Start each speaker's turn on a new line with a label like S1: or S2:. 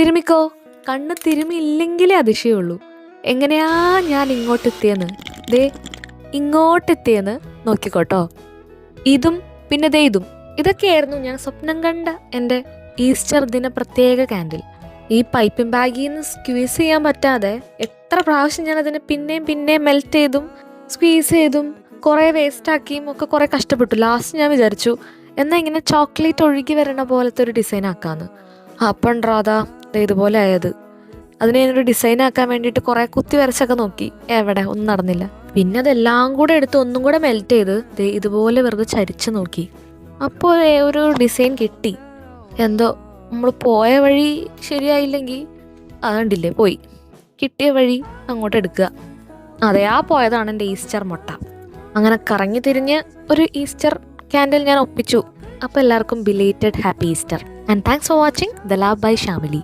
S1: തിരുമിക്കോ. കണ്ണ് തിരുമിയില്ലെങ്കിലേ അതിശയുള്ളൂ. എങ്ങനെയാ ഞാൻ ഇങ്ങോട്ടെത്തിയെന്ന്, ദേ ഇങ്ങോട്ടെത്തിയെന്ന് നോക്കിക്കോട്ടോ. ഇതും പിന്നെ ദേ ഇതും, ഇതൊക്കെയായിരുന്നു ഞാൻ സ്വപ്നം കണ്ട എൻ്റെ ഈസ്റ്റർ ദിന പ്രത്യേക കാൻഡിൽ. ഈ പൈപ്പിംഗ് ബാഗിൽ നിന്ന് സ്ക്വീസ് ചെയ്യാൻ പറ്റാതെ എത്ര പ്രാവശ്യം ഞാൻ അതിനെ പിന്നെയും മെൽറ്റ് ചെയ്തും സ്ക്വീസ് ചെയ്തും കുറേ വേസ്റ്റാക്കിയും ഒക്കെ കുറേ കഷ്ടപ്പെട്ടു. ലാസ്റ്റ് ഞാൻ വിചാരിച്ചു എന്നാൽ ഇങ്ങനെ ചോക്ലേറ്റ് ഒഴുകി വരണ പോലത്തെ ഒരു ഡിസൈൻ ആക്കാമെന്ന്. അപ്പം അതാ ഇതുപോലെ ആയത്. അതിനെ ഞാനൊരു ഡിസൈൻ ആക്കാൻ വേണ്ടിയിട്ട് കുറേ കുത്തി വരച്ചൊക്കെ നോക്കി, എവിടെ ഒന്നും നടന്നില്ല. പിന്നെ അതെല്ലാം കൂടെ എടുത്ത് ഒന്നും കൂടെ മെൽറ്റ് ചെയ്ത് ഇതുപോലെ വെറുതെ ചരിച്ച് നോക്കി. അപ്പോൾ ഒരു ഡിസൈൻ കിട്ടി. എന്തോ നമ്മൾ പോയ വഴി ശരിയായില്ലെങ്കിൽ അതുകൊണ്ടില്ലേ പോയി, കിട്ടിയ വഴി അങ്ങോട്ട് എടുക്കുക. അതെ, ആ പോയതാണ് എൻ്റെ ഈസ്റ്റർ മുട്ട. അങ്ങനെ കറങ്ങി തിരിഞ്ഞ് ഒരു ഈസ്റ്റർ ക്യാൻഡിൽ ഞാൻ ഒപ്പിച്ചു. അപ്പോൾ എല്ലാവർക്കും belated happy Easter and thanks for watching the love bye Shamili.